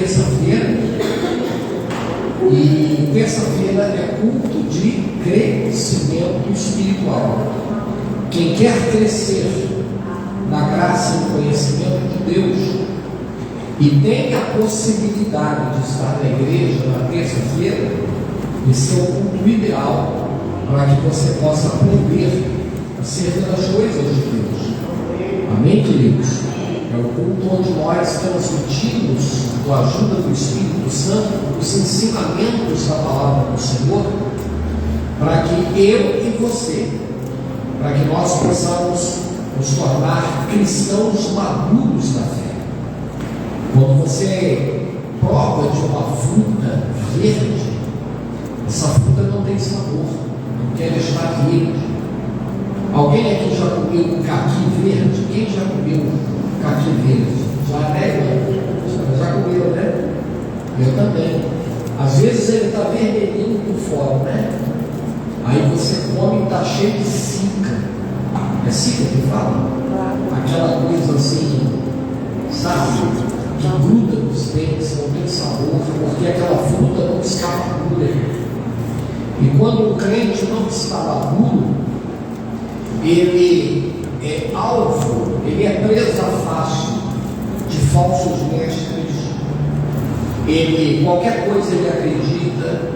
terça-feira, e terça-feira é culto de crescimento espiritual. Quem quer crescer na graça e no conhecimento de Deus e tem a possibilidade de estar na igreja na terça-feira, esse é o culto ideal para que você possa aprender acerca das coisas de Deus. Amém, queridos? É o culto onde nós transmitimos, com a ajuda do Espírito Santo, os ensinamentos da palavra do Senhor, para que eu e você, para que nós possamos nos tornar cristãos maduros da fé. Quando você prova de uma fruta verde, essa fruta não tem sabor, porque ela está verde. Alguém aqui já comeu um caqui verde? Quem já comeu caqui verde? Já comeu, né? Eu também. Às vezes ele está vermelhinho por fora, né? Aí você come e está cheio de cica. É cica que fala? Aquela coisa assim, sabe? Que gruda nos dentes, não tem sabor, porque aquela fruta não está madura. E quando o crente não está maduro, ele é alvo, ele é presa fácil de falsos mestres. Ele, qualquer coisa ele acredita,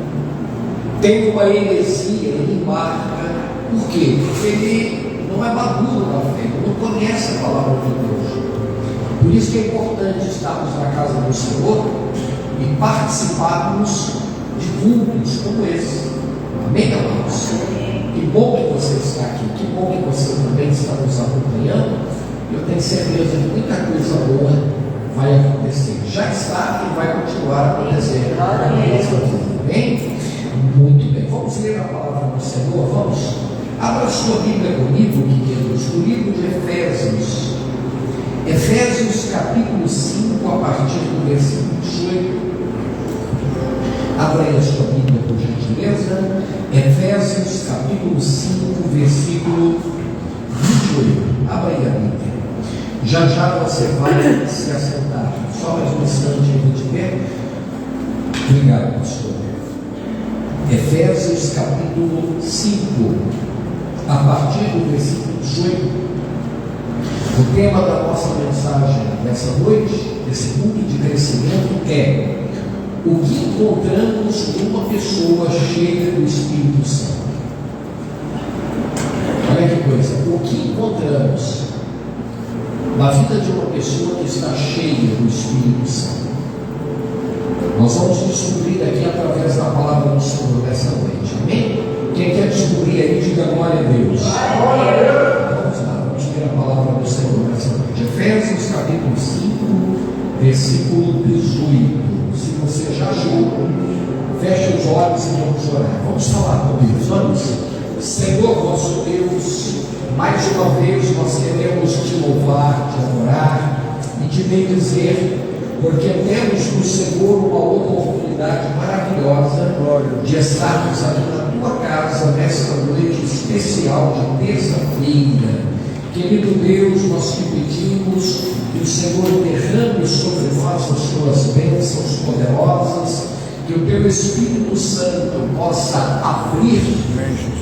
tem uma heresia, ele embarca. Por quê? Porque ele não é maduro na fé, ele não conhece a palavra de Deus. Por isso que é importante estarmos na casa do Senhor e participarmos de cultos como esse. Amém, amados? Que bom que você está aqui, que bom que você também está nos acompanhando. Eu tenho certeza que muita coisa boa vai acontecer. Já está e vai continuar a acontecer. Amém? Muito bem. Vamos ler a palavra do Senhor? Vamos? Abra sua Bíblia comigo, queridos, no livro de Efésios. Efésios capítulo 5, a partir do versículo 18. Abra aí a sua Bíblia, por gentileza. Efésios capítulo 5, versículo 28. Abra aí a Bíblia. Já já você vai se assentar. Só mais um instante aí de pé. Obrigado, pastor. Efésios capítulo 5, a partir do versículo 18. O tema da nossa mensagem dessa noite, desse culto de crescimento, é o que encontramos numa pessoa cheia do Espírito Santo. Olha que coisa, o que encontramos na vida de uma pessoa que está cheia do Espírito Santo. Nós vamos descobrir aqui através da palavra do Senhor dessa noite. Amém? Quem quer descobrir aí, diga glória a Deus. Glória a Deus. Vamos lá, vamos ver a palavra do Senhor nessa noite. Efésios capítulo 5, versículo 18. Se você já achou, feche os olhos e vamos orar. Vamos falar comigo. Vamos. Senhor nosso Deus, mais uma vez nós queremos te louvar, te adorar e te bendizer, porque temos no Senhor uma oportunidade maravilhosa de estarmos aqui na tua casa nesta noite especial de terça-feira. Querido Deus, nós te pedimos que o Senhor derrame sobre nós as tuas bênçãos poderosas, que o teu Espírito Santo possa abrir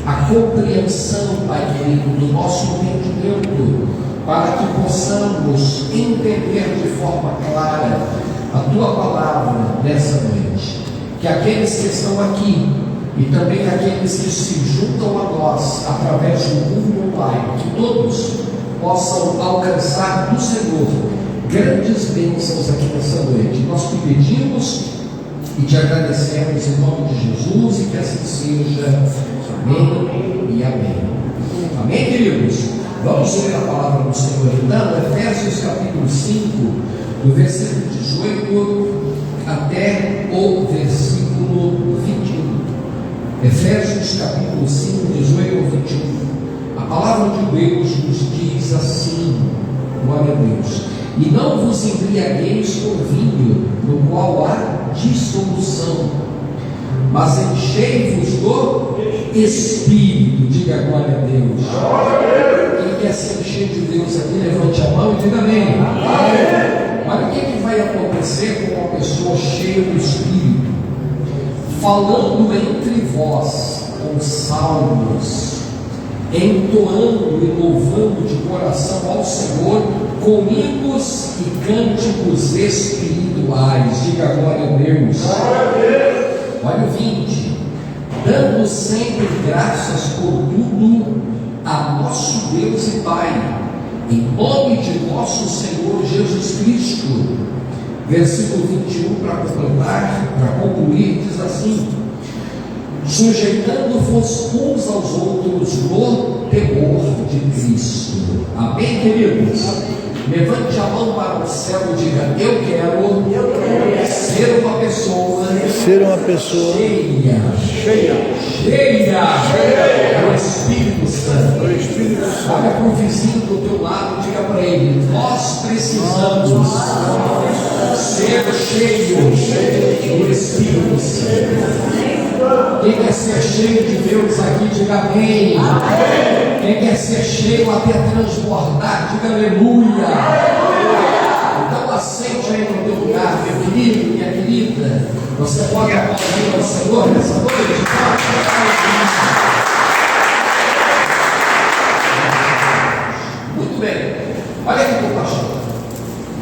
a compreensão, Pai querido, do nosso entendimento, para que possamos entender de forma clara a tua palavra nessa noite. Que aqueles que estão aqui e também aqueles que se juntam a nós através do mundo online, que todos possam alcançar do Senhor grandes bênçãos aqui nessa noite. Nós te pedimos e te agradecemos em nome de Jesus, e que assim seja. Amém e amém. Amém, queridos? Vamos ler a palavra do Senhor então, Efésios capítulo 5, do versículo 18 até o versículo 21. Efésios capítulo 5, 18 ao 21. A palavra de Deus nos diz assim, glória a Deus: e não vos embriagueis com vinho, no qual há dissolução, mas enchei-vos do Espírito. Diga glória a Deus. Quem quer se encher de Deus aqui, levante a mão e diga amém. Olha o que vai acontecer com uma pessoa cheia do Espírito, falando entre vós com salmos, entoando e louvando de coração ao Senhor com hinos e cânticos espirituais. Diga glória a Deus. Olha o 20: dando sempre graças por tudo a nosso Deus e Pai, em nome de nosso Senhor Jesus Cristo. Versículo 21, para completar, para concluir, diz assim: sujeitando-vos uns aos outros no temor de Cristo. Amém, queridos? Amém. Levante a mão para o céu e diga: eu quero ser uma pessoa cheia do Espírito Santo. Olha para o vizinho do teu lado e diga para ele: nós precisamos ser cheios do Espírito Santo. Quem quer ser cheio de Deus aqui, diga amém. Quem quer ser cheio até transbordar, diga aleluia. Então aceite aí no teu lugar, meu querido, minha querida. Você pode aplaudir ao Senhor nessa noite. Muito bem. Olha aqui para o pastor.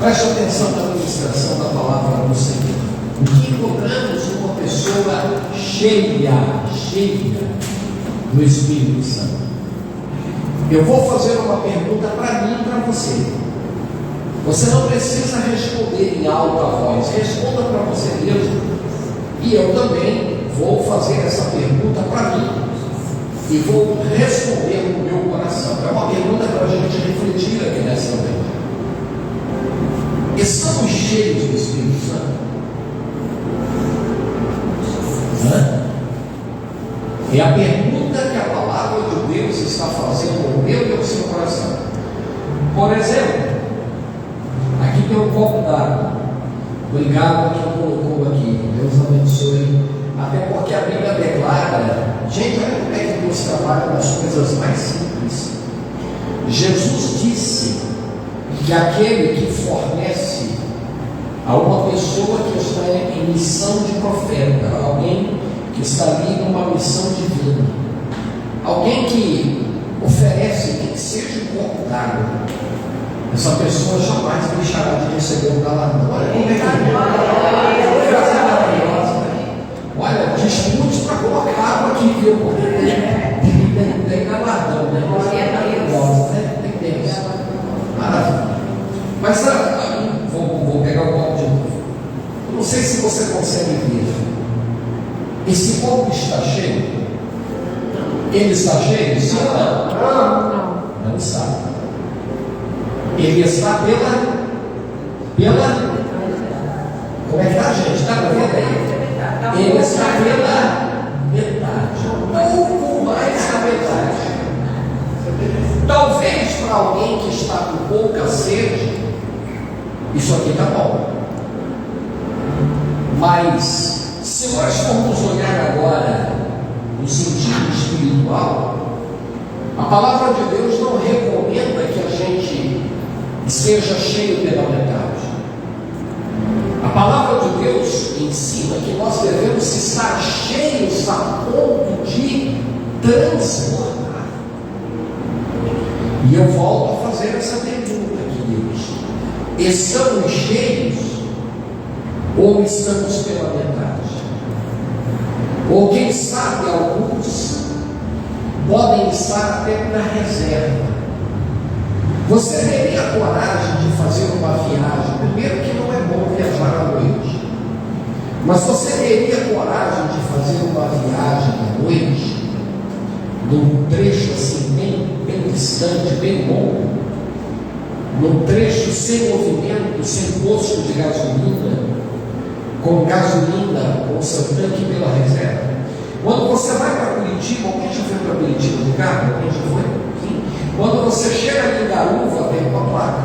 Preste atenção na administração da palavra do Senhor. O que encontramos uma pessoa cheia do Espírito Santo? Eu vou fazer uma pergunta para mim e para você. Você não precisa responder em alta voz, responda para você mesmo. E eu também vou fazer essa pergunta para mim e vou responder no meu coração. É uma pergunta para a gente refletir aqui nessa noite. Estamos cheios do Espírito Santo? É a pergunta que a palavra de Deus está fazendo no meu e no seu coração. Por exemplo, aqui tem um copo d'água. Obrigado a quem colocou aqui. Deus abençoe. Até porque a Bíblia declara, gente, olha como é que Deus trabalha nas coisas mais simples. Jesus disse que aquele que fornece a uma pessoa que está em missão de profeta, alguém que está ali numa missão divina, alguém que oferece que seja um copo d'água, essa pessoa jamais deixará de receber um galardão. Olha como é que é maravilhosa, né? Olha, dispute para colocar água aqui, viu? Porque tem galardão, né? Maravilhosa, né? Tem Deus. Maravilha. Mas vou pegar o copo de novo. Eu não sei se você consegue ver. Esse copo está cheio? Ele está cheio? Sim ou não? Não está. Ele está pela como é que está, gente? Está para ver aí? Ele está pela metade, pouco mais da metade. Talvez para alguém que está com pouca sede, isso aqui está bom. Mas se nós formos olhar agora no sentido espiritual, a palavra de Deus não recomenda que a gente seja cheio pela metade. A palavra de Deus ensina que nós devemos estar cheios a ponto de transbordar. E eu volto a fazer essa pergunta, queridos: estamos cheios ou estamos pela metade? Ou quem sabe alguns podem estar até na reserva. Você teria coragem de fazer uma viagem? Primeiro que não é bom viajar à noite, mas você teria coragem de fazer uma viagem à noite, num trecho assim bem distante, bem longo, num trecho sem movimento, sem posto de gasolina, com gasolina, com seu tanque pela reserva? Quando você vai para Curitiba, alguém já foi para Curitiba de carro? Alguém já foi? Sim. Quando você chega em Garuva, vem com a placa: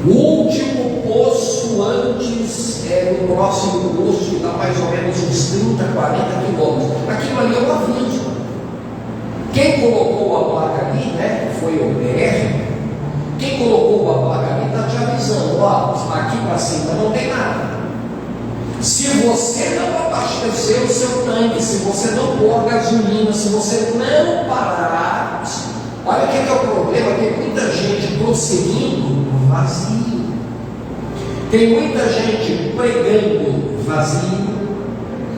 o último posto antes no próximo posto, que dá mais ou menos uns 30, 40 quilômetros. Aquilo ali é um aviso. Quem colocou a placa ali, né, foi o PR. Quem colocou a placa ali está te avisando: ó, aqui para cima não tem nada. Se você não abastecer o seu tanque, se você não pôr gasolina, se você não parar, olha o que é o problema: tem muita gente prosseguindo vazio, tem muita gente pregando vazio,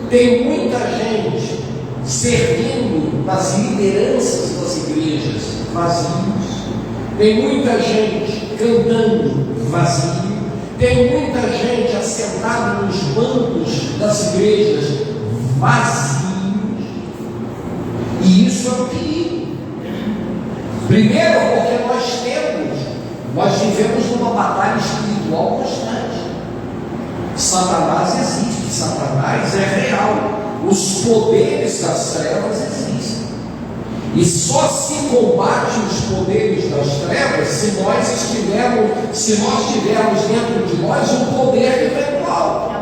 tem muita gente servindo nas lideranças das igrejas vazios, tem muita gente cantando vazio, tem muita gente assentada nos bancos das igrejas vazios, e isso é um perigo. Primeiro, porque nós vivemos numa batalha espiritual constante. Satanás existe, Satanás é real, os poderes das trevas existem, e só se combate os poderes das trevas se nós tivermos dentro de nós um poder intelectual.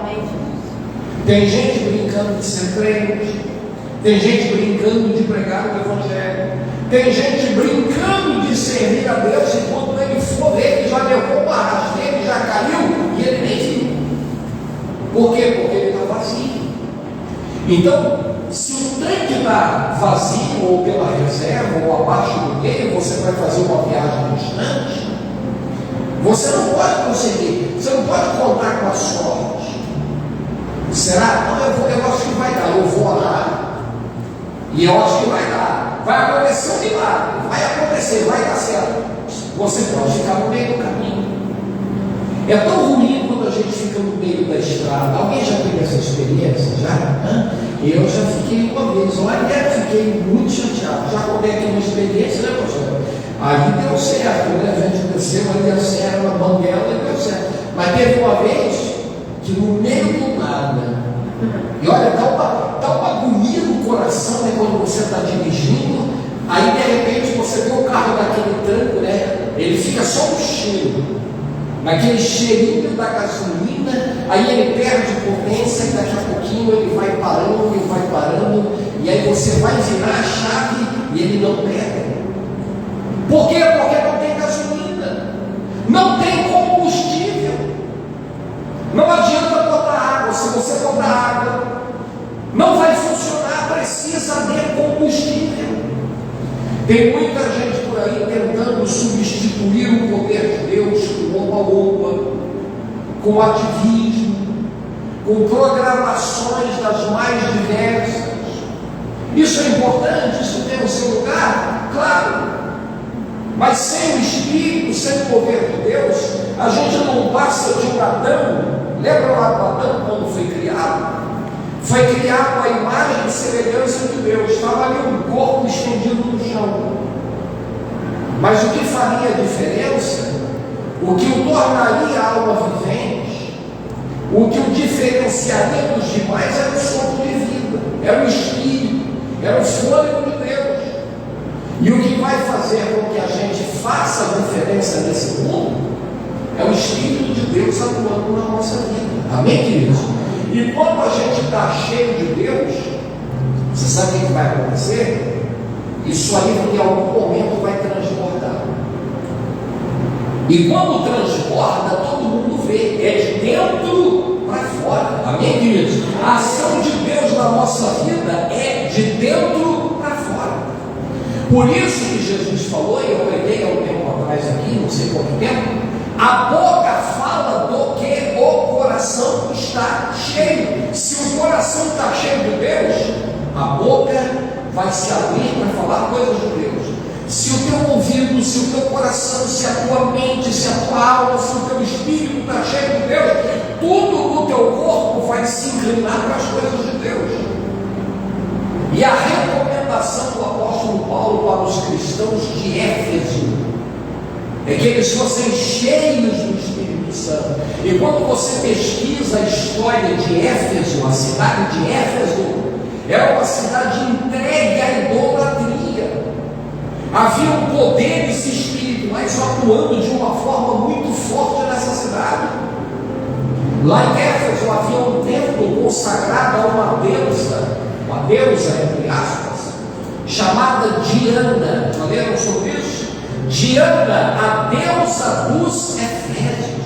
Tem gente brincando de ser crente, tem gente brincando de pregar o evangelho, tem gente brincando de servir a Deus, e quando ele for ver, ele já levou uma rasteira, ele já caiu e ele nem viu. Por quê? Porque ele está vazio. Então, se o tanque está vazio, ou pela reserva, ou abaixo do meio, você vai fazer uma viagem distante, você não pode conseguir, você não pode contar com a sorte. Será? Não, eu acho que vai dar, eu vou orar, e eu acho que vai dar, vai acontecer um milagre, vai acontecer, vai dar certo. Você pode ficar no meio do caminho. É tão ruim quando a gente fica no meio da estrada. Alguém já teve essa experiência? Já? Eu já fiquei uma vez, olha, fiquei muito chateado. Já contei aqui uma experiência, né, pastor? Ali deu certo, né? A gente desceu ali a serra na banguela e deu certo. Mas teve uma vez que no meio do nada, e olha, dá uma agonia no coração, né, quando você está dirigindo, aí de repente você vê o carro daquele tranco, né? Ele fica só um cheiro, naquele cheirinho da gasolina, aí ele perde potência e daqui a pouquinho ele vai parando, e aí você vai virar a chave e ele não pega. Por quê? Porque não tem gasolina, não tem combustível. Não adianta botar água, se você botar água, não vai funcionar, precisa de combustível. Tem muita gente por aí tentando substituir o poder de Deus com oba-oba, com ativismo, com programações das mais diversas. Isso é importante, isso tem o seu lugar, claro. Mas sem o Espírito, sem o poder de Deus, a gente não passa de um Adão. Lembra lá do Adão quando foi criado? Foi criado à imagem e semelhança de Deus. Estava ali um corpo estendido no chão. Mas o que faria a diferença, o que o tornaria alma vivente, o que o diferenciaria dos demais era o sopro de vida, era o Espírito, era o fôlego de Deus. E o que vai fazer com que a gente faça a diferença nesse mundo é o Espírito de Deus atuando na nossa vida. Amém, queridos? E quando a gente está cheio de Deus, você sabe o que vai acontecer? Isso aí em algum momento vai transbordar. E quando transborda, todo mundo vê. É de dentro para fora. Amém, queridos? A ação de Deus na nossa vida é de dentro para fora. Por isso que Jesus falou, e eu preguei há um tempo atrás aqui, não sei quanto tempo, a boca fala do que o coração está cheio. Se o coração está cheio de Deus, a boca vai se abrir para falar coisas de Deus. Se o teu ouvido, se o teu coração, se a tua mente, se a tua alma, se o teu espírito está cheio de Deus, tudo no teu corpo vai se inclinar para as coisas de Deus. E a recomendação do apóstolo Paulo para os cristãos de Éfeso é que eles fossem cheios do Espírito Santo. E quando você pesquisa a história de Éfeso, a cidade de Éfeso era uma cidade entregue à idolatria. Haviam poderes espirituais atuando de uma forma muito forte nessa cidade. Lá em Éfeso havia um templo consagrado a uma deusa entre aspas, chamada Diana. Já leram sobre isso? Diana, a deusa dos Efésios.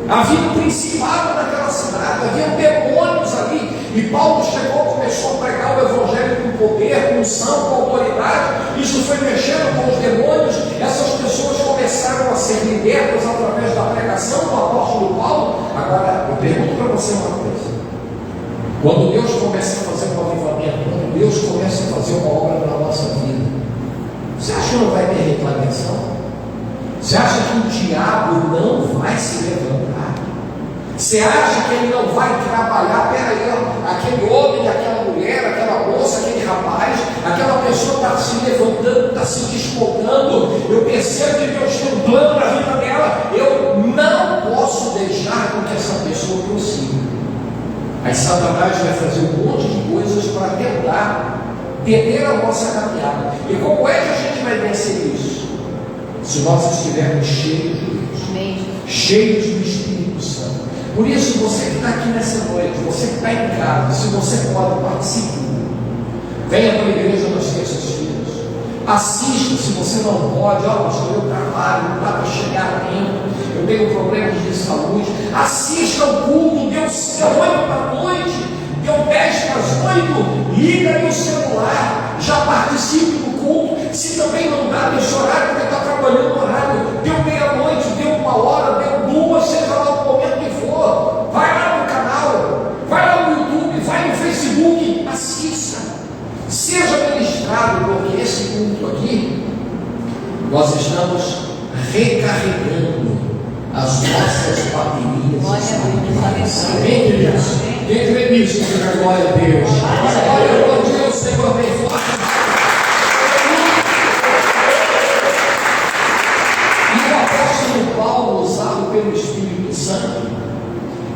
Havia um principado naquela cidade, havia demônios ali, e Paulo chegou, começou a pregar o evangelho com poder, com unção, com autoridade. Isso foi mexendo com os demônios. Essas pessoas começaram a ser libertas através da pregação do apóstolo Paulo. Agora, eu pergunto para você uma coisa: quando Deus começa a fazer um avivamento, quando Deus começa a fazer uma obra na nossa vida, você acha que não vai ter reclamação? Você acha que o diabo não vai se levantar? Você acha que ele não vai trabalhar? Peraí, aquele homem, aquela mulher, aquela moça, aquele rapaz, aquela pessoa está se levantando, está se despontando. Eu percebo que Deus tem um plano na vida dela. Eu não posso deixar com que essa pessoa prossiga. Aí Satanás vai fazer um monte de coisas para tentar deter a nossa caminhada. E como é que a gente vai vencer isso? Se nós estivermos cheios de Deus, amém, cheios do Espírito Santo. Por isso, você que está aqui nessa noite, você que está em casa, se você pode, participe. Venha para a igreja nas terças-feiras. Assista, se você não pode. Pastor, eu trabalho, não dá para chegar a tempo, eu tenho problemas de saúde. Assista ao culto, deu 8 da noite, deu 10 para as 8, liga aí o celular, já participe do culto. Se também não dá, deixa orar, porque está trabalhando no horário, deu meia-noite, deu 1 hora, deu 2, seja lá o momento que for, vai lá no canal, vai lá no YouTube, vai no Facebook, assista, seja ministrado, porque esse culto aqui, nós estamos recarregando as nossas baterias. Amém, queridos? Quem crê nisso, diga glória a Deus. Glória a Deus, Senhor, bem forte. Paulo, usado pelo Espírito Santo,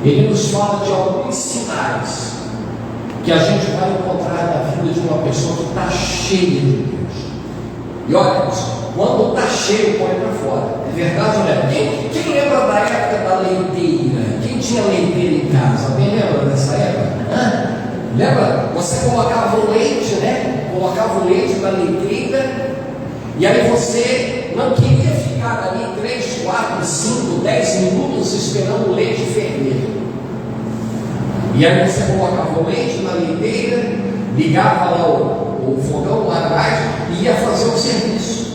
ele nos fala de alguns sinais que a gente vai encontrar na vida de uma pessoa que está cheia de Deus. E olha, quando está cheio, põe para fora. É verdade ou não é? Quem lembra da época da leiteira? Quem tinha leiteira em casa? Alguém lembra dessa época? Lembra? Você colocava o leite, né? Colocava o leite na leiteira, e aí você não queria ficar ali 3, 4, 5, 10 minutos esperando o leite ferver. E aí você colocava o leite na leiteira, ligava lá o fogão lá atrás e ia fazer o serviço.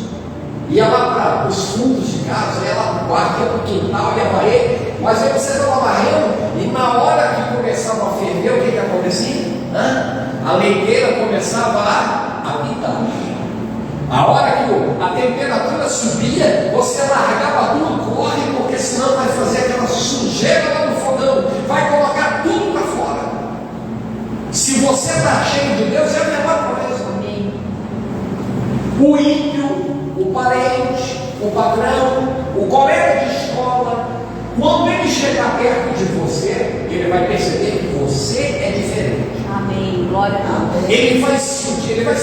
Ia lá para os fundos de casa, ia lá para o quarto, ia para o quintal, ia varrer. Mas aí você estava varrendo e na hora que começava a ferver, o que acontecia? A leiteira começava a apitar. A hora que a temperatura subia, você largava tudo, corre, porque senão vai fazer aquela sujeira lá no fogão, vai colocar tudo para fora. Se você está cheio de Deus, é a mesma coisa. O ímpio, o parente, o patrão, o colega de escola, quando ele chegar perto de você, ele vai perceber que você é diferente. Amém. Glória a Deus. Ele vai se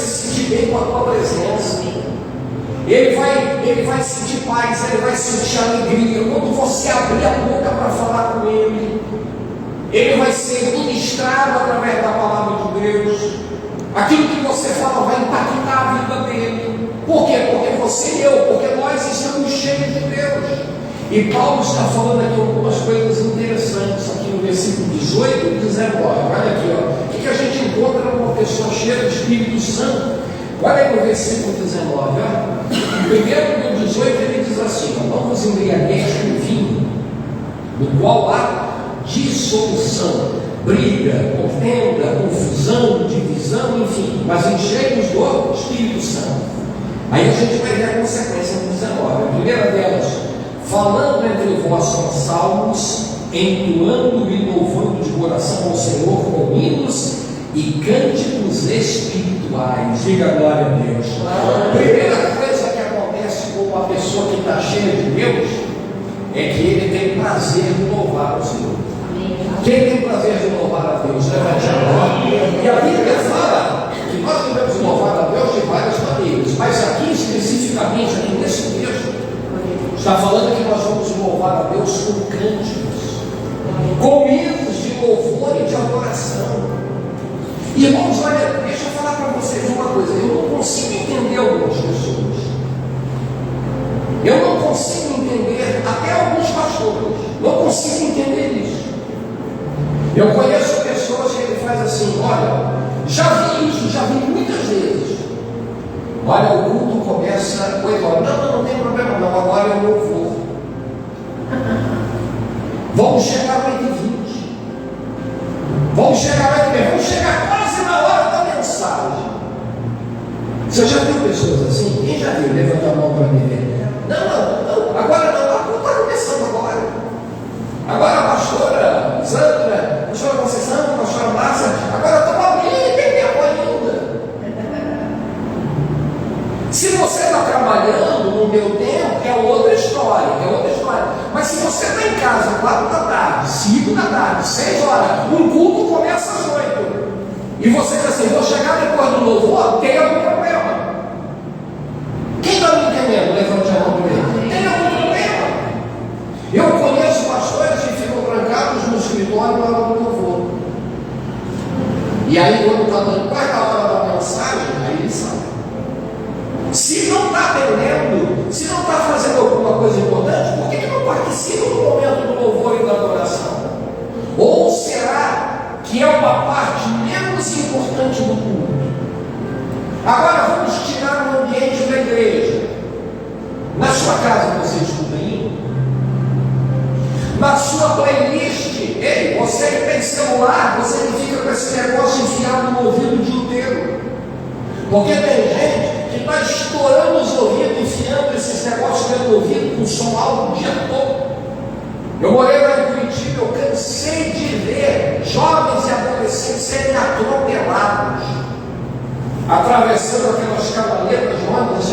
sentir bem com a tua presença. Ele vai sentir paz, ele vai sentir alegria. Quando você abrir a boca para falar com ele vai ser ministrado através da palavra de Deus. Aquilo que você fala vai impactar a vida dele. Por quê? Porque você e eu, porque nós estamos cheios de Deus. E Paulo está falando aqui algumas coisas interessantes, aqui no versículo 18 e 19. Olha aqui, o que a gente encontra numa pessoa cheia do Espírito Santo? Olha aí no versículo 19. Primeiro no 18 ele diz assim: não vos embriagueis com vinho, no qual há dissolução, briga, contenda, confusão, divisão, enfim, mas enchei-vos do Espírito Santo. Aí a gente vai ver a consequência no 19. A primeira delas: falando entre vós com salmos, entoando e louvando de coração ao Senhor com hinos e cânticos espirituais. Diga glória a Deus. A primeira coisa que acontece com uma pessoa que está cheia de Deus é que ele tem prazer de louvar o Senhor. Quem tem prazer de louvar a Deus? Levante a mão. E a Bíblia fala que nós devemos louvar a Deus de várias maneiras, mas aqui especificamente, aqui nesse texto, está falando que nós vamos louvar a Deus com cânticos, com hinos de louvor e de adoração. Irmãos, olha, deixa eu falar para vocês uma coisa: eu não consigo entender algumas pessoas, eu não consigo entender até alguns pastores. Não consigo entender isso. Eu conheço pessoas que ele faz assim: olha, já vi isso, já vi muitas vezes. Olha, o culto começa 8 horas. Não tem problema não, agora eu não vou. Vamos chegar às 8h20. Vamos chegar às 8h30. Vamos chegar quase na hora da mensagem. Você já viu pessoas assim? Quem já viu? Levanta a mão para mim ver. Não, agora não. A culto está começando agora. Agora a pastora Sandra, a pastora Conceição, a pastora Márcia, agora eu estou abrindo, tem tempo ainda. Se você está trabalhando no meu tempo, é outra história, Mas se você está em casa, 4 da tarde, 5 da tarde, 6 horas, um culto começa às 8. E você diz assim: vou chegar depois do louvor, tem algum problema. Quem está me entendendo? Levante a mão primeiro. Tem algum problema? Eu conheço pastores que ficam trancados no escritório na hora do louvor. E aí, quando está dando quase a hora da mensagem, aí ele sai. Se não está atendendo, se não está fazendo alguma coisa importante, por que não participa do momento do louvor e da adoração? Ou será que é uma parte menos importante do culto? Agora vamos tirar o ambiente da igreja. Na sua casa você escuta hino? Na sua playlist, ei, você que tem celular, você que fica com esse negócio enfiado no ouvido o dia inteiro. Porque tem gente que está estourando os ouvidos, enfiando esses negócios dentro do ouvido com som alto o dia todo. Eu morei lá em Curitiba, eu cansei de ver jovens e adolescentes serem atropelados, atravessando aquelas cavaletas de ônibus,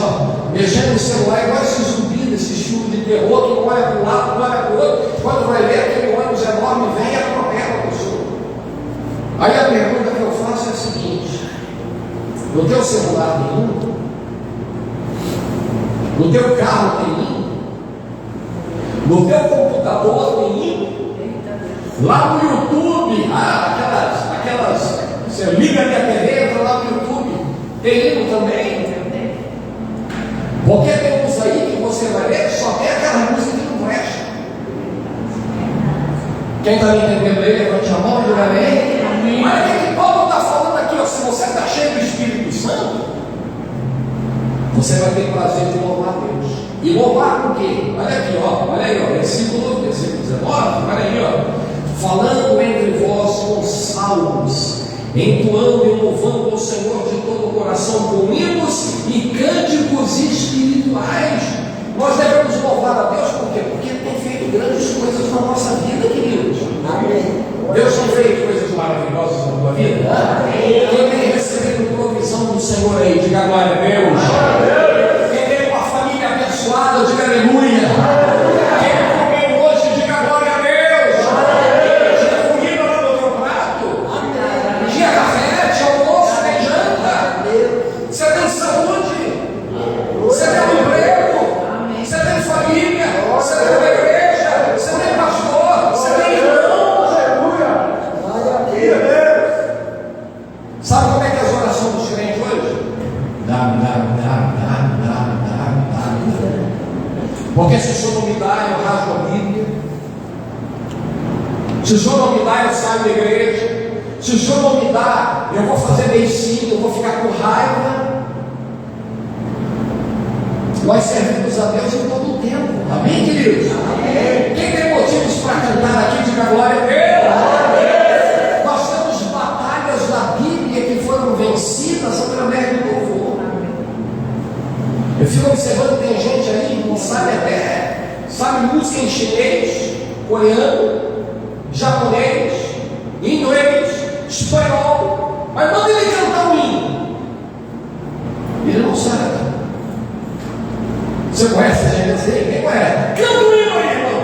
mexendo no celular, igual esses zumbis, esses filmes de terror, que um olha para um lado, um olha para o outro, quando vai ver aquele ônibus enorme, vem e atropela a pessoa. Aí a pergunta que eu faço é a seguinte: no teu celular tem hino? No teu carro tem hino? No teu computador tem hino? Lá no YouTube, você liga a minha TV, entra lá no YouTube, tem hino também? Porque tem uns aí que você vai ver, só tem aquela música que não presta. Quem está me entendendo aí, levante a mão e diga amém. Olha o que Paulo está falando aqui, ó. Se você está cheio do Espírito Santo, você vai ter prazer de louvar a Deus. E louvar com o quê? Olha aqui, olha aí, versículo 19, olha aí, falando entre vós com salmos, entoando e louvando ao Senhor de todo o coração com hinos e cânticos espirituais. Nós devemos louvar a Deus por quê? Porque Ele tem feito grandes coisas na nossa vida, queridos. Amém. Deus tem feito coisas maravilhosas na tua vida? Amém. Quem tem recebido provisão do Senhor aí, diga glória a Deus. Amém. Quem tem uma família abençoada, diga aleluia. Quem comeu hoje, diga glória a Deus. Tinha comida lá no teu prato? Tinha café, tinha almoço, tem janta? Você tem saúde? Você tem emprego? Você tem família? Você tem uma igreja? Você tem pastor? Você tem irmão? Sabe como é que é as orações dos crentes hoje? Porque se o Senhor não me dá, eu rasgo a Bíblia. Se o Senhor não me dá, eu saio da igreja. Se o Senhor não me dá, eu vou fazer beicinho, eu vou ficar com raiva. Nós servimos a Deus em todo o tempo. Amém, queridos? Amém. Quem tem motivos para cantar aqui, diga glória a Deus. Amém. Nós temos batalhas da Bíblia que foram vencidas através do louvor. Eu fico observando que tem gente aí que não sabe sabe música em chinês, coreano, japonês, inglês, espanhol, mas manda ele cantar um hino. Ele não sabe. Você conhece a gente assim? Quem conhece? Canta um hino aí, irmão.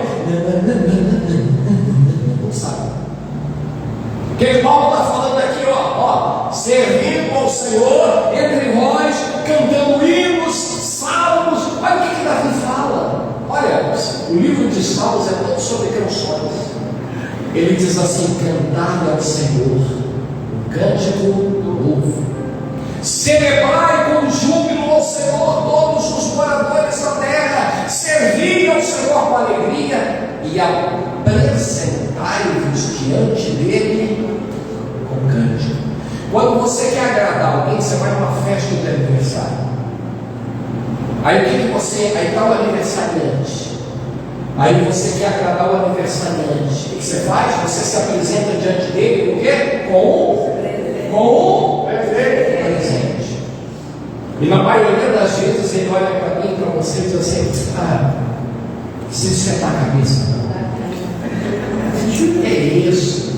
Não sabe. Porque Paulo está falando aqui, servindo ao Senhor entre vós, cantando hinos, salmos. Olha o que Davi fala. Olha, o livro de Salmos é todo sobre canções. Ele diz assim: cantai ao Senhor um cântico novo. Celebrai com júbilo ao Senhor todos os moradores da terra. Servi ao Senhor com alegria e apresentai-vos diante dele com cântico. Quando você quer agradar alguém, você vai numa festa de aniversário. Aí o que você. Aí está o aniversariante. Aí você quer agradar o aniversariante. O que você faz? Você se apresenta diante dele com o quê? Com um presente. E na maioria das vezes ele olha para mim, para você e diz assim: preciso sentar a cabeça. É isso.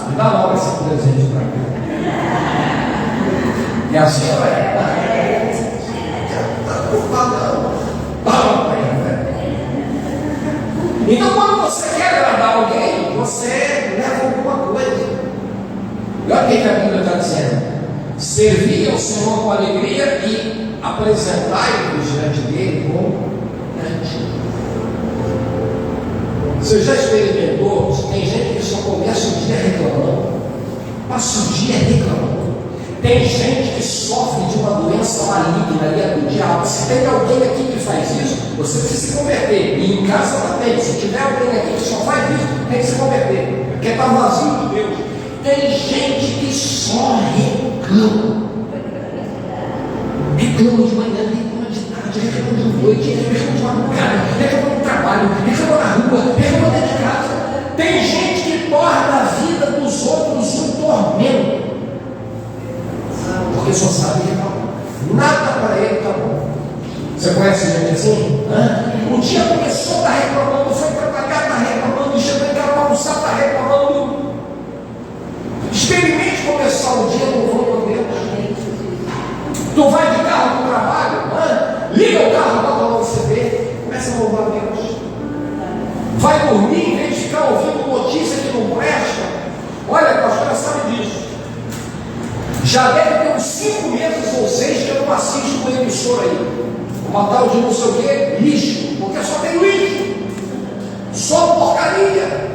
Me dá logo esse presente para mim. E assim vai. Então, quando você quer agradar alguém, você leva alguma coisa. E olha o que a Bíblia está dizendo: servi ao Senhor com alegria e apresentai-vos diante dele com cântico. Você já experimentou? Tem gente que só começa o dia reclamando, passa o dia reclamando. Tem gente que sofre de uma doença maligna ali do diabo. Se tem alguém aqui que faz isso, você precisa se converter. E em casa também. Se tiver alguém aqui que só faz isso, tem que se converter, porque está vazio de Deus. Tem gente que só reclama. Reclama de manhã, reclama de tarde, reclama de noite, reclama de madrugada, reclama no trabalho, reclama na rua, reclama dentro de casa. Tem gente que torna a vida dos outros um tormento, porque só sabe reclamar. Nada para ele está bom. Você conhece gente assim? O dia começou, está reclamando, foi trabalhar, está reclamando, chegou em casa para almoçar, está reclamando. Experimente começar o dia louvando a Deus. Tu vai de carro para o trabalho, liga o carro, bota lá o CD, começa a louvar a Deus. Vai dormir, em vez de ficar ouvindo notícia que não presta. Olha, a pastora sabe disso. Já deve ter uns 5 meses ou 6 que eu não assisto uma emissora aí. Uma tal de não sei o que, lixo, porque só tem lixo, só porcaria.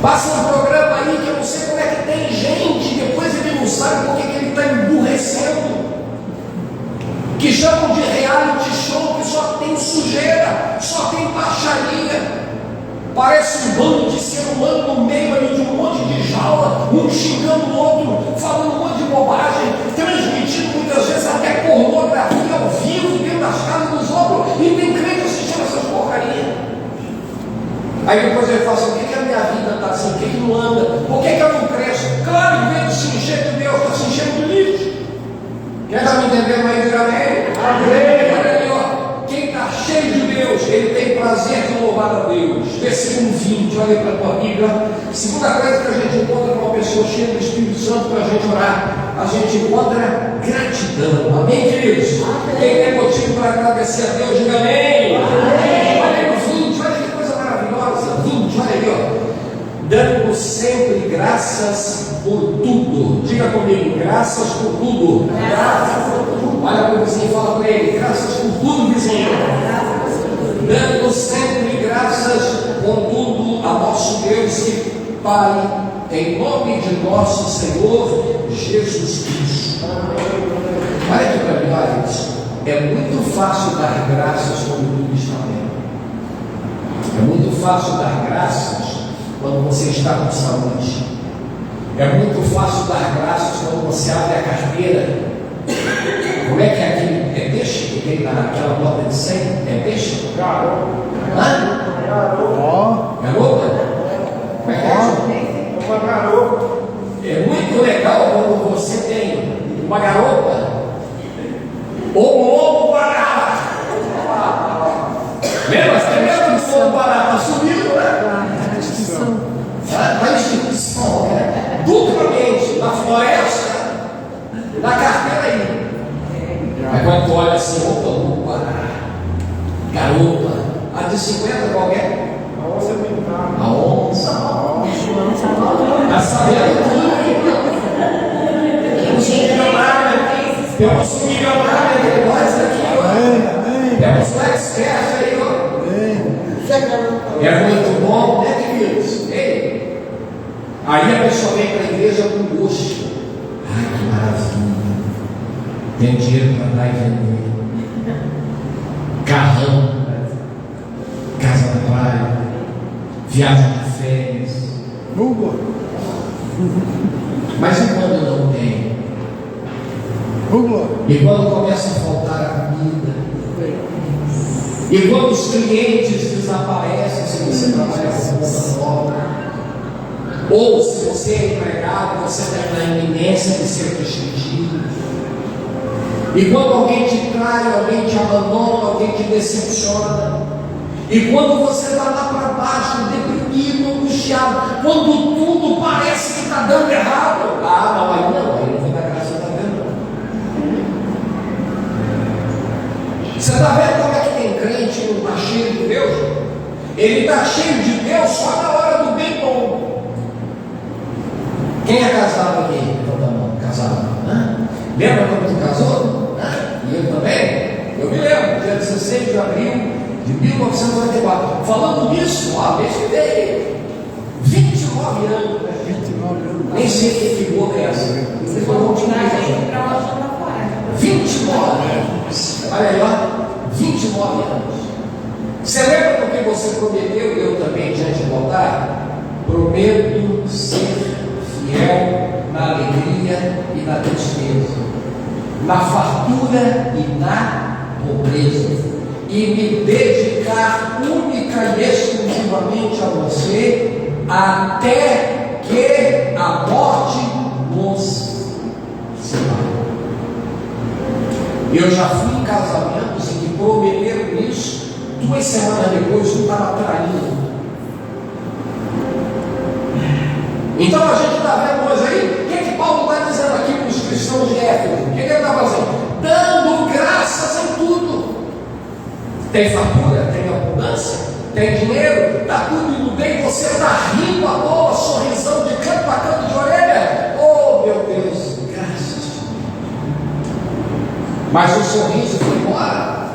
Passa um programa aí que eu não sei como é que tem gente, depois ele não sabe porque que ele está emburrecendo, que chamam de reality show, que só tem sujeira, só tem baixaria. Parece um bando de ser humano no meio ali de um monte de jaula, um xingando o outro, falando um monte de bobagem, transmitindo muitas vezes até pornografia ao vivo dentro das casas dos outros, e tem crente assistindo essas porcarias. Aí depois ele fala assim: por que a minha vida está assim? Por que não anda? Por que eu não cresço? Claro, em vez de se encher de Deus, está se enchendo de lixo. Quem está me entendendo aí? Diga amém. Amém. Olha ali, ó. Quem está cheio de Deus, ele tem prazer de louvar a Deus. Versículo 20, olha aí para a tua Bíblia. Segunda coisa que a gente encontra com uma pessoa cheia do Espírito Santo para a gente orar, a gente encontra gratidão. Amém, queridos? Quem tem motivo para agradecer a Deus, diga amém. Amém. Olha aí no 20, olha que coisa maravilhosa. 20, olha aí, ó. Dando sempre graças por tudo. Diga comigo: graças por tudo. Graças por tudo. Olha para o vizinho e fala para ele: graças por tudo, vizinho. Dando sempre graças por tudo a nosso Deus e Pai, em nome de nosso Senhor Jesus Cristo. Olha que para mim, olha isso. É muito fácil dar graças quando tudo está bem. É muito fácil dar graças quando você está com saúde. É muito fácil dar graças quando você abre a carteira. Como é que é aquele? É peixe que tem naquela nota de 100? É peixe? Garoto. Hã? Garoto. Garota? Como é que é? Uma garota. É muito legal quando você tem uma garota ou um lobo barato. Lembra? Você lembra do lobo barato? Subiu, né? Na instituição, né? Duplamente, na floresta, na carteira aí. Aí quando tu olha assim: opa, garopa, a de 50 qual é? A onça pintada. A onça. Está sabendo tudo. Temos um milionário, temos um milionário de nós aqui, ó. Temos um expert aí, ó. É muito bom, né, queridos? Ei. Aí a pessoa vem para a igreja com gosto. Ai, que maravilha. Tem dinheiro para dar e vender. Carrão. Casa na praia, viagem de férias. Mas e quando não tem? E quando começa a faltar a comida? E quando os clientes desaparecem, se você trabalha com conta nova? Ou se você é empregado, você está na iminência de ser despedido? E quando alguém te trai, alguém te abandona, alguém te decepciona? E quando você está lá para baixo, deprimido, angustiado, quando tudo parece que está dando errado, aí não vou dar graça, está vendo? Você está vendo como é que tem crente que não está cheio de Deus? Ele está cheio de Deus só na hora do bem bom. Quem é casado aqui? Casado, né? Lembra quando tu casou? E eu também? Eu me lembro, dia 16 de abril de 1994. Falando nisso, mês que vem, 29 anos. 29 anos. Nem sei quem ficou nessa. Vocês vão continuar aí para lá já fora. 29 anos. Olha aí, ó. 29 anos. Você lembra do que você prometeu e eu também diante do altar? Prometo ser fiel na alegria e na tristeza, na fartura e na pobreza, e me dedicar única e exclusivamente a você, até que a morte nos separe. Eu já fui em casamentos em que prometeram isso, 2 semanas depois eu estava traindo. Então a gente está vendo hoje aí, o que Paulo está dizendo aqui para os cristãos de Éfeso? O que ele está fazendo? Dando graças em tudo. Tem fartura, tem abundância, tem dinheiro, está tudo indo bem, você está rindo à toa, sorrisão de canto a canto de orelha. Oh meu Deus, graças. Mas o sorriso foi embora,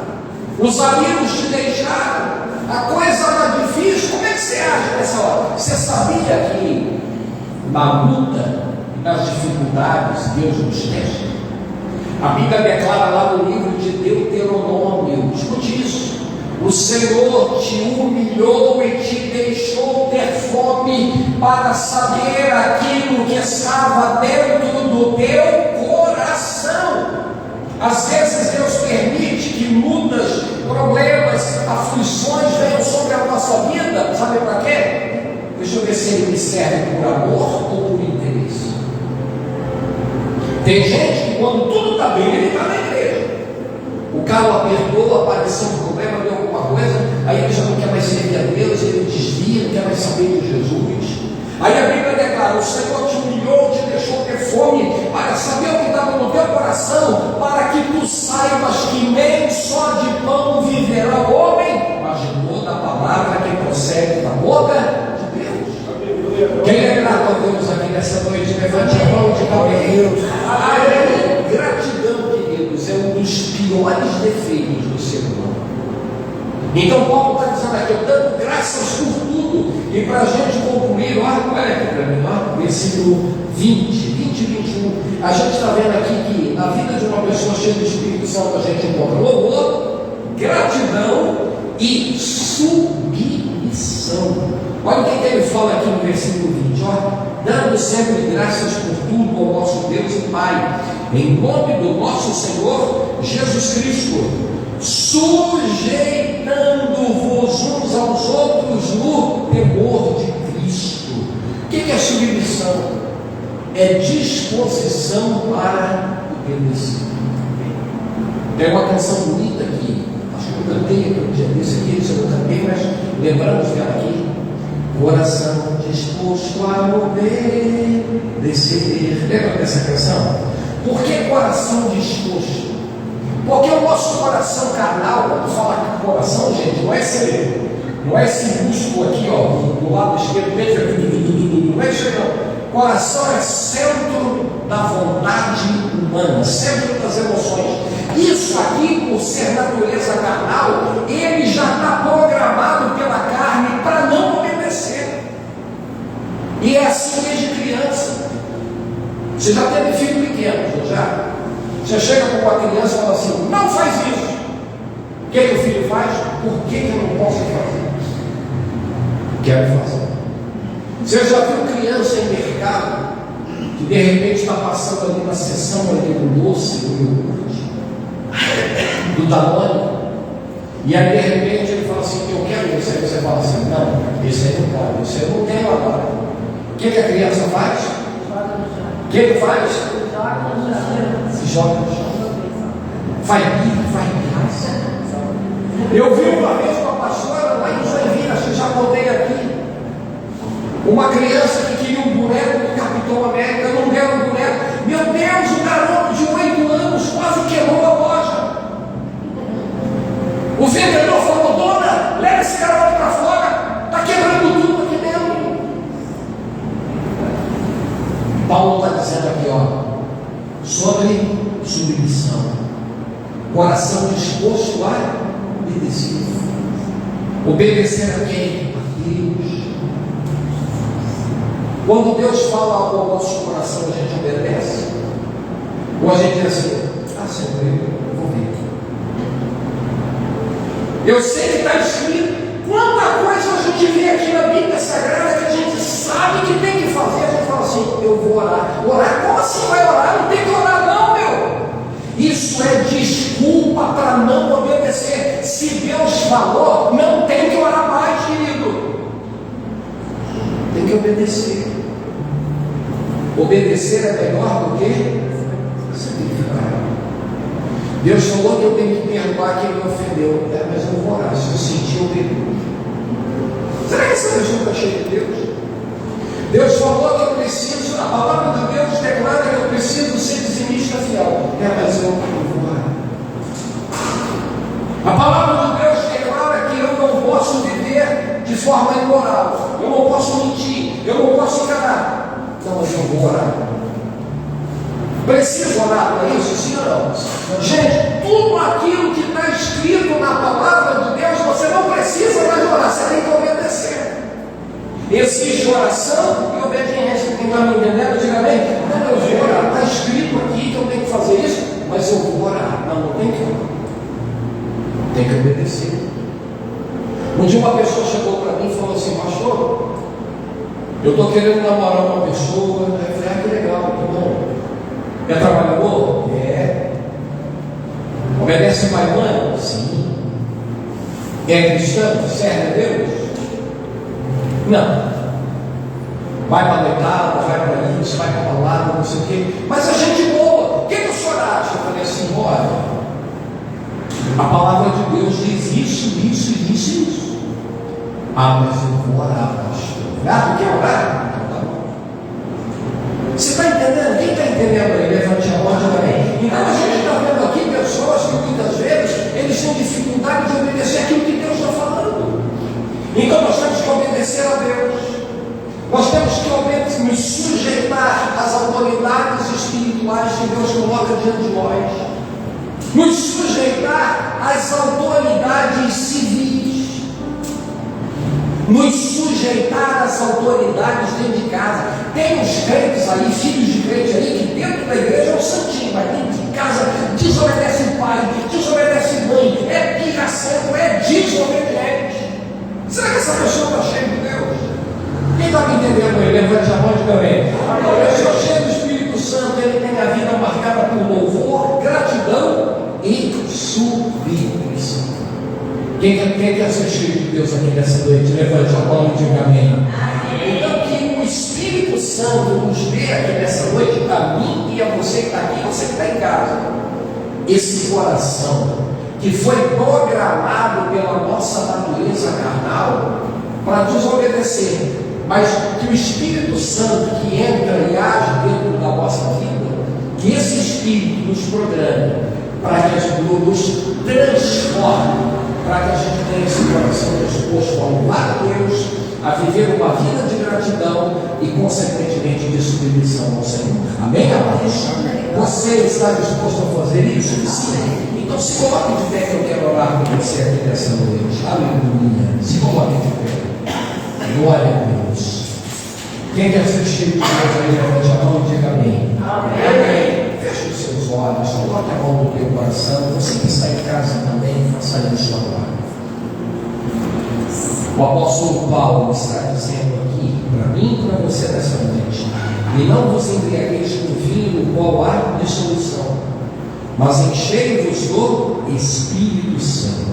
os amigos te deixaram, a coisa está difícil. Como é que você acha nessa hora? Você sabia que na luta, nas dificuldades, Deus nos testa? A Bíblia declara lá no livro de Deuteronômio, escute isso: o Senhor te humilhou e te deixou ter fome para saber aquilo que estava dentro do teu coração. Às vezes Deus permite que lutas, problemas, aflições venham sobre a nossa vida, sabe para quê? Deixa eu ver se ele me serve por amor ou por interesse. Tem gente que quando tudo está bem, ele está na igreja. O carro apertou, apareceu um problema, deu alguma coisa, aí ele já não quer mais servir a Deus, ele desvia, não quer mais saber de Jesus. Aí a Bíblia declara: o Senhor te humilhou, te deixou ter fome, para saber o que estava no teu coração, para que tu saibas que nem só de pão viverá o homem, mas de toda a palavra que procede da boca de Deus. Quem é grato a Deus aqui nessa noite? Levante a mão de alguém. Gratidão, queridos, é um dos piores defeitos do ser humano. Então Paulo está dizendo aqui: eu dando graças por tudo. E para a gente concluir, olha aqui para mim, versículo 20, 21. A gente está vendo aqui que na vida de uma pessoa cheia do Espírito Santo a gente encontra louvor, gratidão e submissão. Olha o que ele fala aqui no versículo 20, dando sempre graças por tudo ao nosso Deus e Pai, em nome do nosso Senhor Jesus Cristo, sujeitando-vos uns aos outros no temor de Cristo. O que é submissão? É disposição para obedecer. Tem uma canção bonita aqui, acho que eu cantei aqui um dia desse aqui, se eu não cantei, mas lembramos dela aqui: coração disposto a obedecer. Lembra dessa canção? Por que coração disposto? Porque o nosso coração carnal, quando fala que coração, gente, não é esse músculo aqui, do lado esquerdo, não é isso não. Coração é centro da vontade humana, centro das emoções. Isso aqui, por ser natureza carnal, ele já está programado pela carne para não obedecer. E é assim desde criança. Você já teve filho pequeno, já? Você chega com uma criança e fala assim: não faz isso. O que o filho faz? Por que eu não posso fazer? Quero fazer. Você já viu criança em mercado que de repente está passando ali na seção ali do doce, do iogurte, do Danone, e aí de repente ele fala assim, eu quero esse, aí você fala assim, não, esse aí não pode, esse aí eu não tenho agora. O que a criança faz? O que ele faz? Se joga no chão. Vai pirraça. Eu vi uma vez uma pastora lá em Joinville, acho que já contei aqui, uma criança que queria um boneco do Capitão América, não deram um boneco. Meu Deus, um garoto de 8 anos quase quebrou a loja. O vendedor falou, dona, leva esse garoto para fora, está quebrando tudo aqui dentro. Paulo está dizendo aqui, ó, sobre submissão, coração disposto a obedecer. Obedecer a quem? A Deus. Quando Deus fala algo ao nosso coração, a gente obedece? Ou a gente diz assim, Senhor, eu vou ver. Eu sei que está escrito, quanta coisa a gente vê aqui na Bíblia Sagrada que a gente sabe que tem que fazer, a gente fala assim, eu vou orar. Orar? Como assim vai orar? Não tem que orar não, meu. Isso é desculpa para não obedecer. Se Deus falou, não tem que orar mais, querido. Tem que obedecer. Obedecer é melhor do que sacrificar. Deus falou que eu tenho que perdoar quem me ofendeu. Mas eu vou orar. Se eu sentir, eu perdoo. Será que essa região está cheia de Deus? Deus falou que eu preciso, a palavra de Deus declara que eu preciso ser dizimista fiel. Mas eu vou orar. A palavra de Deus declara que eu não posso viver de forma imoral. Eu não posso mentir. Eu não posso enganar. Não, mas eu vou orar. Preciso orar para isso? Sim ou não? Gente, tudo aquilo que está escrito na palavra de Deus, você não precisa mais orar, você tem que obedecer. Exige oração e obediência. Quem está me entendendo, diga bem, não, eu vou orar, está escrito aqui que eu tenho que fazer isso, mas eu vou orar. Não tem que orar. Tem que obedecer. Um dia uma pessoa chegou para mim e falou assim, pastor, eu estou querendo namorar uma pessoa. Eu falei, que legal, que bom. É trabalhador? É. Obedece pai e mãe? Sim. É cristão? Serve a Deus? Não. Vai para a noitada, vai para isso, vai para a balada, não sei o quê. Mas a gente boa. O que o senhor acha? Eu falei assim, olha, a palavra de Deus diz isso. Ah, mas eu vou orar, pastor. Ah, tu quer orar? Então tá bom. Você está entendendo? Quem está entendendo aí? Levante a mão também. Então a gente está vendo aqui pessoas que muitas vezes eles têm dificuldade de obedecer aquilo que Deus está falando. Então nós temos que obedecer a Deus. Nós temos que nos sujeitar às autoridades espirituais que Deus coloca diante de nós. Nos sujeitar às autoridades civis. Nos sujeitar às autoridades dentro de casa. Tem uns crentes aí, filhos de crente aí, que dentro da igreja é um santinho, mas dentro de casa desobedece o pai, desobedece a mãe, é pirracento, é desobediente. Será que essa pessoa está cheia de Deus? Quem está me entendendo aí? Levante a mão e diga bem. A pessoa cheia do Espírito Santo, ele tem a vida marcada por louvor, gratidão e submissão. Quem quer ser cheio de Deus aqui nessa noite? Levante a mão e diga amém. Então que o Espírito Santo nos dê aqui nessa noite, a mim e a você que está aqui, você que está em casa, esse coração que foi programado pela nossa natureza carnal para desobedecer, mas que o Espírito Santo que entra e age dentro da nossa vida, que esse Espírito nos programe para que a gente nos transforme, para que a gente tenha esse coração disposto a louvar a Deus, a viver uma vida de gratidão e, consequentemente, de submissão ao Senhor. Amém, amados? Você está disposto a fazer isso? Sim. Então se coloque de pé que eu quero orar com você aqui nessa noite. Aleluia. Se coloque de pé. Glória a Deus. Quem quer ser cheio de Deus aí, levante a mão e diga amém. Amém. Feche os seus olhos, coloque a mão no teu coração. Você que está em casa também, faça isso agora. O apóstolo Paulo está dizendo aqui, para mim e para você nessa noite: e não vos embriagueis com vinho no qual há dissolução, mas enchei-vos do Espírito Santo.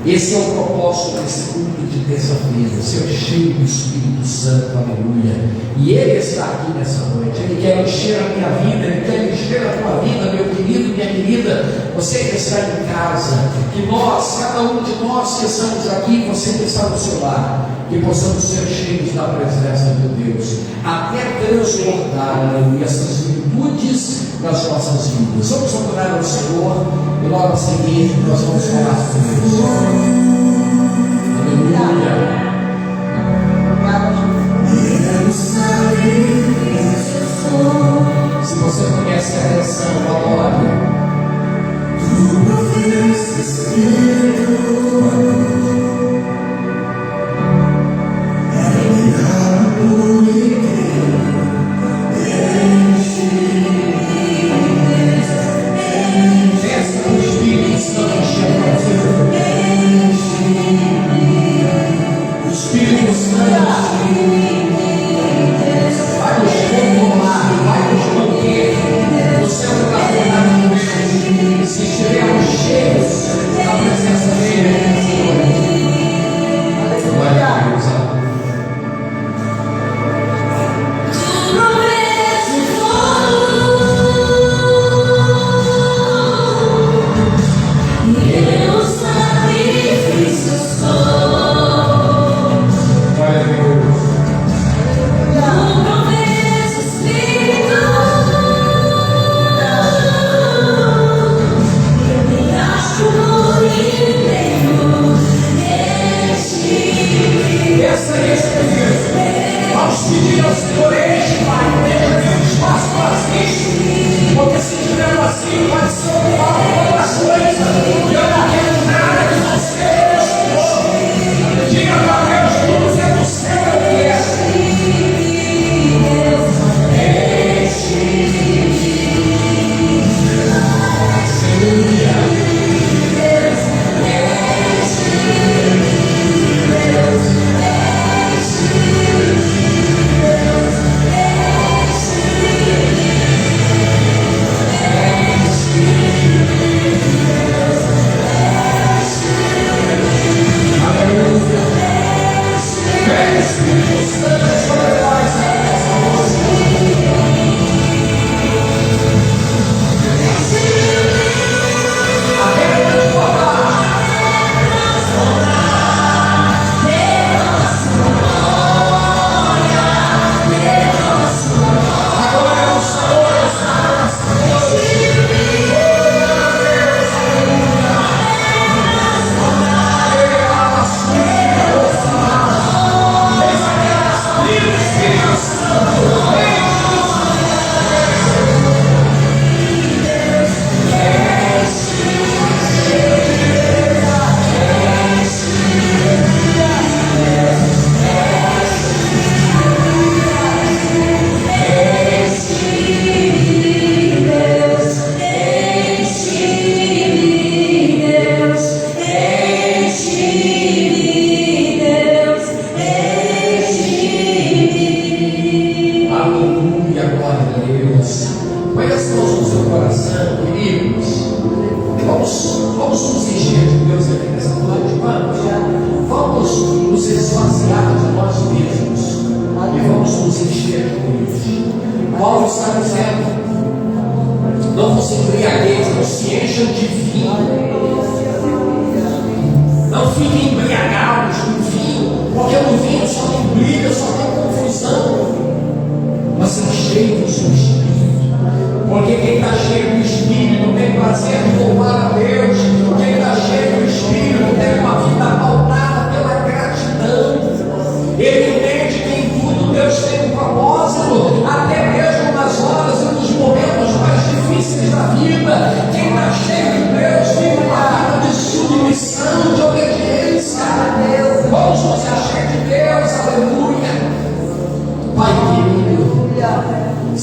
Esse é o propósito desse culto de terça-feira, ser cheio do Espírito Santo, aleluia. E Ele está aqui nessa noite, Ele quer encher a minha vida, Ele quer encher a tua vida, meu querido, minha querida, você que está em casa, que nós, cada um de nós que estamos aqui, você que está no seu lar, que possamos ser cheios da presença de Deus, até transbordar, aleluia, essas virtudes nas nossas vidas. Vamos adorar ao Senhor e logo a seguir nós vamos falar com Deus. Aleluia. Se você conhece a canção, adore. Tu profetas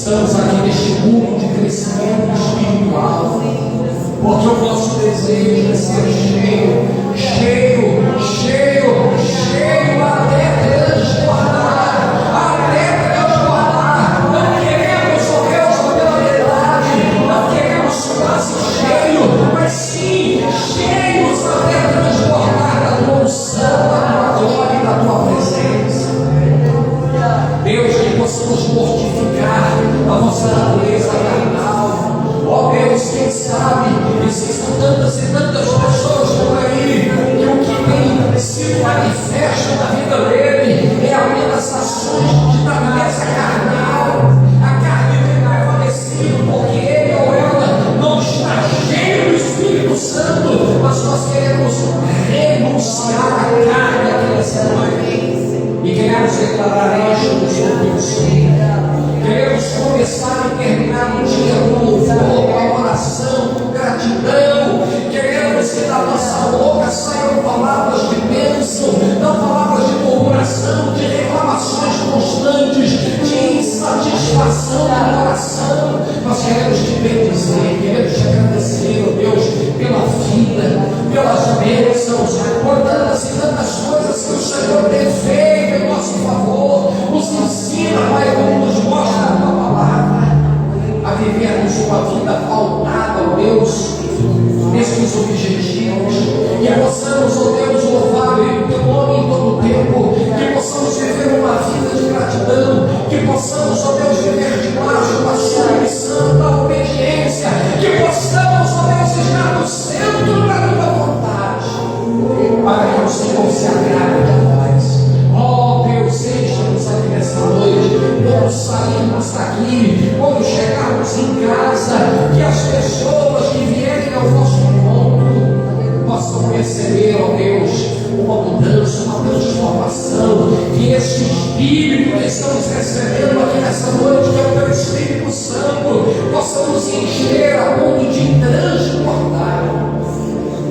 estamos aqui neste mundo de crescimento espiritual, porque o nosso desejo é ser cheio, cheio, cheio, cheio queremos declarar êxodo sobre o Senhor. Queremos começar e terminar o dia com louvor, com oração, com gratidão. Queremos que da nossa boca saiam palavras de bênção, não palavras de murmuração, de reclamações constantes, de insatisfação do coração. Nós queremos te bendizer, queremos te agradecer, ó Deus, pela vida, pelas bênçãos, por tantas e tantas coisas que o Senhor tem feito em nosso favor. Nos ensina, Pai, como nos mostra a tua palavra, a vivermos uma vida pautada, ó Deus, nesses objetivos, que possamos, ó Deus, louvar o teu nome em todo o tempo, que possamos viver uma vida de gratidão, que possamos, ó Deus, viver debaixo da submissão, da obediência, que possamos, ó Deus, estar no centro da tua vontade, para que o Senhor se agrade de nós. Ó Deus, encha-nos aqui nessa noite, quando sairmos daqui, quando chegarmos em casa, que as pessoas que vierem ao nosso encontro possam perceber, ó Deus, uma mudança, uma transformação, que este Espírito que estamos recebendo aqui nessa noite, que é o teu Espírito Santo, possa nos encher a ponto de transbordar.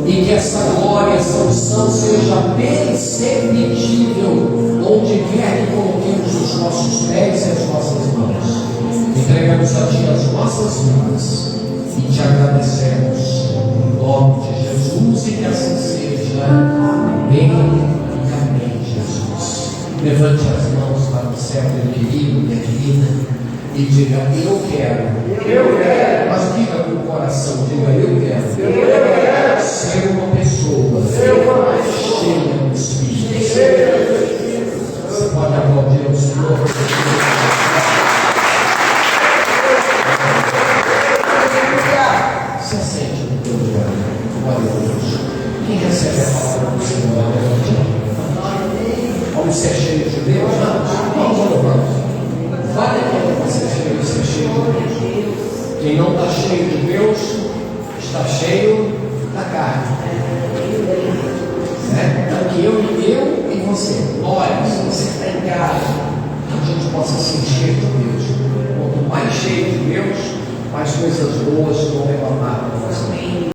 E que essa glória, essa unção seja perceptível onde quer que coloquemos os nossos pés e as nossas mãos. Entregamos a Ti as nossas vidas e Te agradecemos em nome de Jesus, e que assim seja. Amém e amém, Jesus. Levante as mãos para o céu, meu querido, minha querida, e diga: eu quero. Mas diga com o coração, diga: eu quero ser uma pessoa cheia do Espírito. Você pode aplaudir ao Senhor. Se assente no teu lugar. Glória a Deus. Quem recebe a palavra do Senhor? Vamos ser cheios de Deus? Vamos. Vale a pena ser cheio de Deus. Quem não está cheio de Deus, está cheio da carne. Então que eu e você, nós, você que está em casa, a gente possa se encher de Deus. Quanto mais cheio de Deus, mais coisas boas vão retornar para nós.